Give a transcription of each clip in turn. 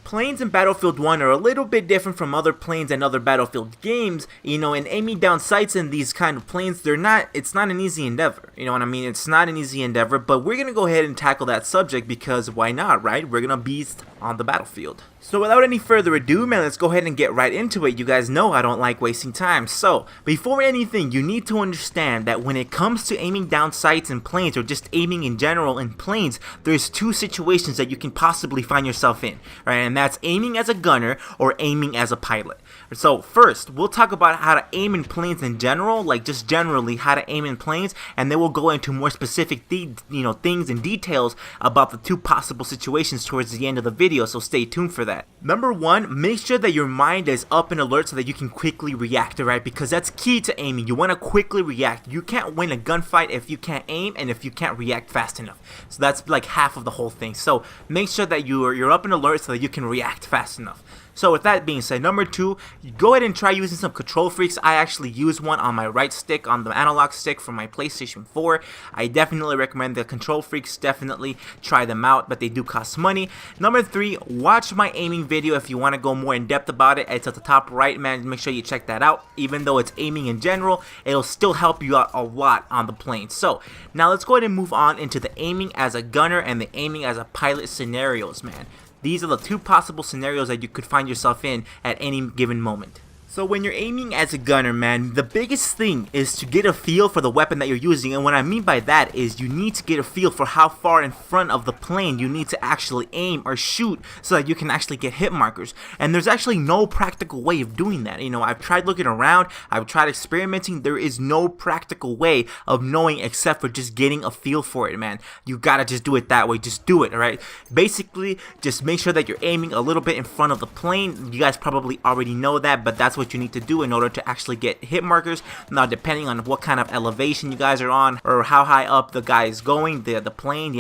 Planes in Battlefield 1 are a little bit different from other planes and other Battlefield games, and aiming down sights in these kind of planes, it's not an easy endeavor, you know what I mean? It's not an easy endeavor, but we're gonna go ahead and tackle that subject because why not, right? We're gonna beast on the battlefield. So without any further ado, man, let's go ahead and get right into it. You guys know I don't like wasting time. So, before anything, you need to understand that when it comes to aiming down sights in planes, or just aiming in general in planes, there's two situations that you can possibly find yourself in, right? And that's aiming as a gunner or aiming as a pilot. So first, we'll talk about how to aim in planes in general, like just generally how to aim in planes, and then we'll go into more specific things and details about the two possible situations towards the end of the video, so stay tuned for that. Number one, make sure that your mind is up and alert so that you can quickly react, right? Because that's key to aiming. You want to quickly react. You can't win a gunfight if you can't aim and if you can't react fast enough. So that's like half of the whole thing. So make sure that you're up and alert so that you can react fast enough. So with that being said, number two, go ahead and try using some control freaks. I actually use one on my right stick, on the analog stick from my PlayStation 4. I definitely recommend the control freaks, definitely try them out, but they do cost money. Number three, watch my aiming video if you want to go more in depth about it. It's at the top right, man. Make sure you check that out. Even though it's aiming in general, it'll still help you out a lot on the plane. So now let's go ahead and move on into the aiming as a gunner and the aiming as a pilot scenarios, man. These are the two possible scenarios that you could find yourself in at any given moment. So when you're aiming as a gunner, man, the biggest thing is to get a feel for the weapon that you're using, and what I mean by that is you need to get a feel for how far in front of the plane you need to actually aim or shoot so that you can actually get hit markers. And there's actually no practical way of doing that. I've tried looking around, I've tried experimenting, there is no practical way of knowing except for just getting a feel for it, man. You gotta just do it that way, just do it, alright? Basically, just make sure that you're aiming a little bit in front of the plane. You guys probably already know that, but that's what you need to do in order to actually get hit markers. Now, depending on what kind of elevation you guys are on or how high up the guy is going, the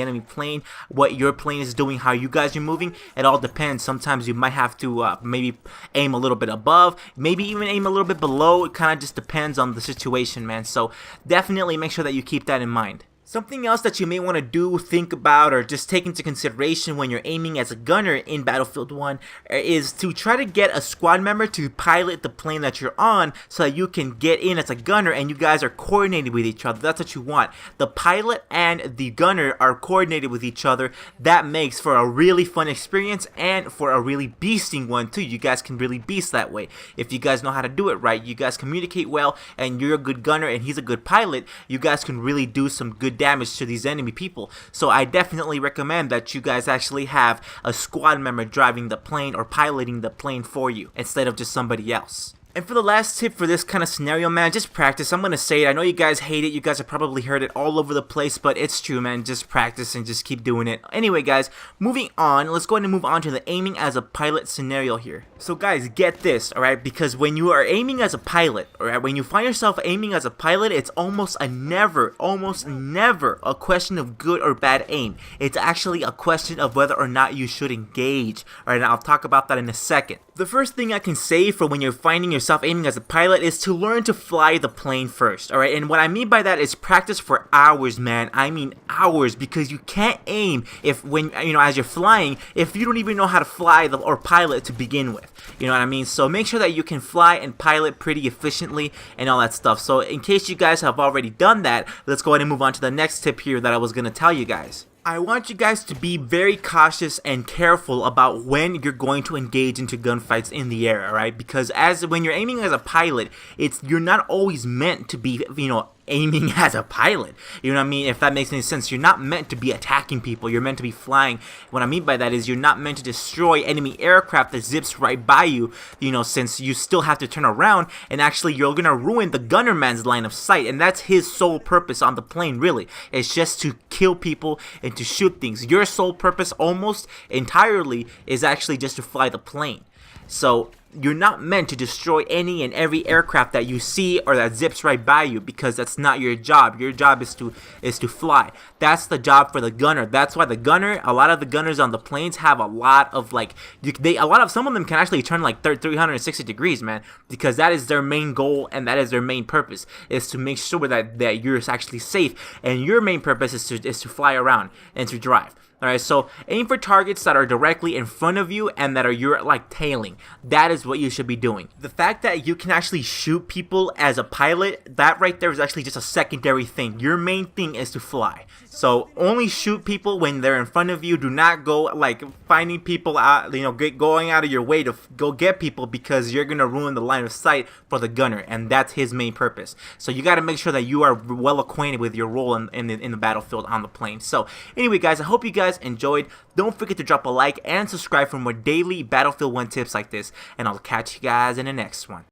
enemy plane, what your plane is doing, how you guys are moving, it all depends. Sometimes you might have to maybe aim a little bit above, maybe even aim a little bit below. It kind of just depends on the situation, man. So definitely make sure that you keep that in mind. Something else that you may want to think about, or just take into consideration when you're aiming as a gunner in Battlefield 1 is to try to get a squad member to pilot the plane that you're on so that you can get in as a gunner and you guys are coordinated with each other. That's what you want. The pilot and the gunner are coordinated with each other. That makes for a really fun experience and for a really beasting one too. You guys can really beast that way. If you guys know how to do it right, you guys communicate well, and you're a good gunner and he's a good pilot, you guys can really do some good damage to these enemy people. So I definitely recommend that you guys actually have a squad member driving the plane or piloting the plane for you instead of just somebody else. And for the last tip for this kind of scenario, man, just practice. I'm going to say it. I know you guys hate it. You guys have probably heard it all over the place, but it's true, man. Just practice and just keep doing it. Anyway, guys, moving on. Let's go ahead and move on to the aiming as a pilot scenario here. So, guys, get this, alright? Because when you are aiming as a pilot, alright, when you find yourself aiming as a pilot, it's almost never a question of good or bad aim. It's actually a question of whether or not you should engage. Alright, now I'll talk about that in a second. The first thing I can say for when you're finding yourself aiming as a pilot is to learn to fly the plane first, alright? And what I mean by that is practice for hours, man. I mean hours, because you can't aim as you're flying if you don't even know how to fly or pilot to begin with. You know what I mean? So make sure that you can fly and pilot pretty efficiently and all that stuff. So in case you guys have already done that, let's go ahead and move on to the next tip here that I was going to tell you guys. I want you guys to be very cautious and careful about when you're going to engage into gunfights in the air, alright? Because when you're aiming as a pilot, you're not always meant to be, aiming as a pilot. You know what I mean? If that makes any sense. You're not meant to be attacking people. You're meant to be flying. What I mean by that is you're not meant to destroy enemy aircraft that zips right by you, since you still have to turn around, and actually you're going to ruin the gunner man's line of sight, and that's his sole purpose on the plane, really. It's just to kill people and to shoot things. Your sole purpose almost entirely is actually just to fly the plane. So you're not meant to destroy any and every aircraft that you see or that zips right by you, because that's not your job. Your job is to fly. That's the job for the gunner. That's why a lot of the gunners on the planes have a lot of some of them can actually turn like 360 degrees, man, because that is their main goal and that is their main purpose, is to make sure that you're actually safe, and your main purpose is to fly around and to drive. Alright, so aim for targets that are directly in front of you and that are you're like tailing. That is what you should be doing. The fact that you can actually shoot people as a pilot, that right there is actually just a secondary thing. Your main thing is to fly. So only shoot people when they're in front of you. Do not go like finding people out, going out of your way to go get people, because you're gonna ruin the line of sight for the gunner, and that's his main purpose. So you got to make sure that you are well acquainted with your role in the battlefield on the plane. So anyway, guys, I hope you guys enjoyed. Don't forget to drop a like and subscribe for more daily Battlefield 1 tips like this, and I'll catch you guys in the next one.